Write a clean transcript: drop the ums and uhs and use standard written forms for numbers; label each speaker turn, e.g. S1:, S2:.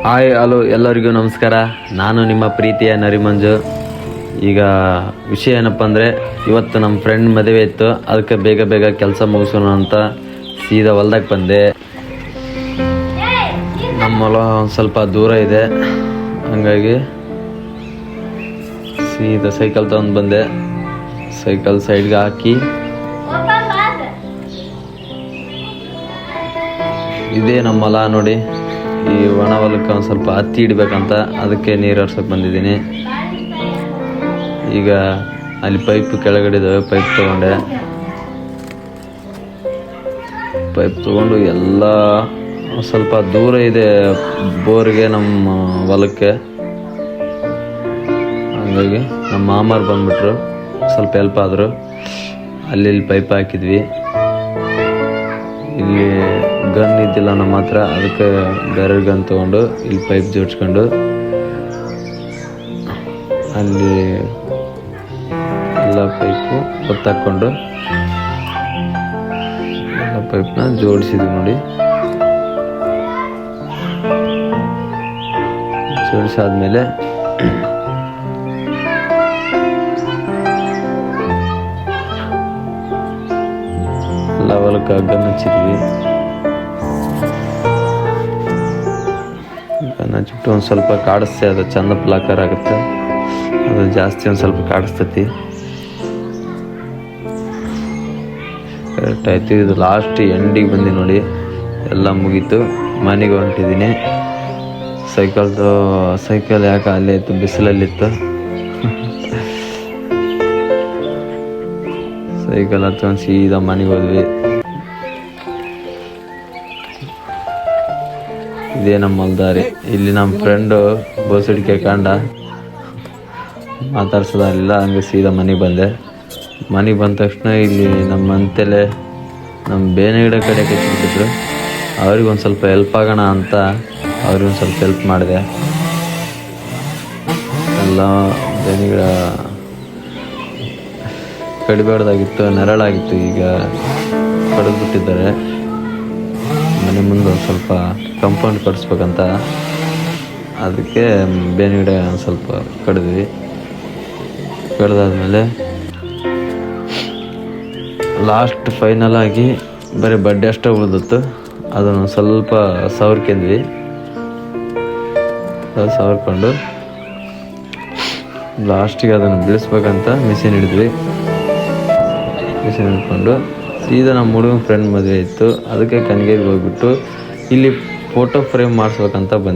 S1: Hi hello ಎಲ್ಲರಿಗೂ ನಮಸ್ಕಾರ. ನಾನು ನಿಮ್ಮ ಪ್ರೀತಿಯ ನರಿಮಂಜು. ಈಗ ವಿಷಯ ಏನಪ್ಪ ಅಂದರೆ, ಇವತ್ತು ನಮ್ಮ ಫ್ರೆಂಡ್ ಮದುವೆ ಇತ್ತು. ಅದಕ್ಕೆ ಬೇಗ ಬೇಗ ಕೆಲಸ ಮುಗಿಸೋಣ ಅಂತ ಸೀದಾ ಹೊಲ್ದಾಗ ಬಂದೆ. ನಮ್ಮ ಹೊಲ ಒಂದು ಸ್ವಲ್ಪ ದೂರ ಇದೆ, ಹಂಗಾಗಿ ಸೀದಾ ಸೈಕಲ್ ತಗೊಂಡು ಬಂದೆ. ಸೈಕಲ್ ಸೈಡ್ಗೆ ಹಾಕಿ, ಇದೇ ನಮ್ಮ ಹೊಲ ನೋಡಿ. ಈ ಒಣ ಹೊಲಕ್ಕೆ ಒಂದು ಸ್ವಲ್ಪ ಹತ್ತಿ ಇಡಬೇಕಂತ ಅದಕ್ಕೆ ನೀರು ಹರ್ಸೋಕೆ ಬಂದಿದ್ದೀನಿ. ಈಗ ಅಲ್ಲಿ ಪೈಪ್ ಕೆಳಗಡೆ ಇದ್ದಾವೆ, ಪೈಪ್ ತೊಗೊಂಡು ಎಲ್ಲ ಸ್ವಲ್ಪ ದೂರ ಇದೆ ಬೋರ್ಗೆ, ನಮ್ಮ ಹೊಲಕ್ಕೆ. ಹಂಗಾಗಿ ನಮ್ಮ ಮಾಮಾರು ಬಂದ್ಬಿಟ್ರು, ಸ್ವಲ್ಪ ಹೆಲ್ಪ್ ಆದರು. ಅಲ್ಲಿ ಪೈಪ್ ಹಾಕಿದ್ವಿ. ಇಲ್ಲಿ ಗನ್ ಇದ್ದಿಲ್ಲ ನಮ್ಮ ಹತ್ರ, ಅದಕ್ಕೆ ಬೇರೆ ಗನ್ ತೊಗೊಂಡು ಇಲ್ಲಿ ಪೈಪ್ ಜೋಡಿಸ್ಕೊಂಡು ಅಲ್ಲಿ ಎಲ್ಲ ಪೈಪು ಒತ್ತಾಕೊಂಡು ಎಲ್ಲ ಪೈಪ್ನ ಜೋಡಿಸಿದ್ವಿ ನೋಡಿ. ಜೋಡಿಸಾದ್ಮೇಲೆ ಎಲ್ಲ ಹೊಲಕ್ಕೆ ಗನ್ ಹಚ್ಚಿದ್ವಿ. ಗನ್ ಹಚ್ಚಿಬಿಟ್ಟು ಒಂದು ಸ್ವಲ್ಪ ಕಾಡಿಸ್ತೆ, ಅದು ಚಂದ ಪ್ಲಾಕರ್ ಆಗುತ್ತೆ. ಅದು ಜಾಸ್ತಿ ಒಂದು ಸ್ವಲ್ಪ ಕಾಡಿಸ್ತೈತಿ. ಕರೆಕ್ಟ್ ಆಯಿತು. ಇದು ಲಾಸ್ಟ್ ಎಂಡಿಗೆ ಬಂದು ನೋಡಿ, ಎಲ್ಲ ಮುಗೀತು. ಮನೆಗೆ ಹೊಂಟಿದ್ದೀನಿ. ಸೈಕಲ್ ಯಾಕೆ ಅಲ್ಲೇ ಇತ್ತು, ಬಿಸಿಲಲ್ಲಿತ್ತು. ಸೈಕಲ್ ಹತ್ಕೊಂಡು ಸೀದಾ ಮನೆಗೆ ಹೋದ್ವಿ. ಇದೇ ನಮ್ಮ ಹೊಲ್ದಾರಿ. ಇಲ್ಲಿ ನಮ್ಮ ಫ್ರೆಂಡು ಬೋಸಡಿಕೆ ಕಾಂಡ ಮಾತಾಡ್ಸೋದಾಗಲಿಲ್ಲ, ಹಂಗೆ ಸೀದಾ ಮನೆಗೆ ಬಂದೆ. ಮನೆಗೆ ಬಂದ ತಕ್ಷಣ ಇಲ್ಲಿ ನಮ್ಮ ಅಂತೆಲೆ ನಮ್ಮ ಬೇನೆ ಗಿಡ ಕಡೆ ಕಚ್ಚಿಬಿಟ್ಟಿದ್ರು. ಅವ್ರಿಗೊಂದು ಸ್ವಲ್ಪ ಹೆಲ್ಪ್ ಆಗೋಣ ಅಂತ ಅವ್ರಿಗೊಂದು ಸ್ವಲ್ಪ ಹೆಲ್ಪ್ ಮಾಡಿದೆ. ಎಲ್ಲ ಬೇನೆ ಗಿಡ ಕಡಿಬಾರ್ದಾಗಿತ್ತು, ನೆರಳಾಗಿತ್ತು. ಈಗ ಕಡಿದ್ಬಿಟ್ಟಿದ್ದಾರೆ. ಮನೆ ಮುಂದೆ ಒಂದು ಸ್ವಲ್ಪ ಕಂಪೌಂಡ್ ಕಟ್ಸ್ಬೇಕಂತ ಅದಕ್ಕೆ ಬೇನೆ ಗಿಡ ಒಂದು ಸ್ವಲ್ಪ ಕಡಿದ್ವಿ. ಕಡ್ದಾದ್ಮೇಲೆ ಲಾಸ್ಟ್ ಫೈನಲ್ ಆಗಿ ಬರೀ ಬಡ್ಡೆ ಅಷ್ಟೇ ಉಳಿದಿತ್ತು. ಅದನ್ನು ಸ್ವಲ್ಪ ಸವರ್ಕೊಂಡ್ವಿ. ಸವರ್ಕೊಂಡು ಲಾಸ್ಟಿಗೆ ಅದನ್ನು ಬೀಳಿಸ್ಬೇಕಂತ ಮಿಷಿನ್ ಹಿಡಿದ್ವಿ. ಮಿಷಿನ್ ಹಿಡ್ಕೊಂಡು ಸೀದಾ ನಮ್ಮ ಹುಡುಗನ ಫ್ರೆಂಡ್ ಮದುವೆ ಇತ್ತು, ಅದಕ್ಕೆ ಕನ್ಗೇರಿಗೆ ಹೋಗ್ಬಿಟ್ಟು ಇಲ್ಲಿ ಫೋಟೋ ಫ್ರೇಮ್ ಮಾಡಿಸ್ಬೇಕಂತ ಬಂದ್ವಿ.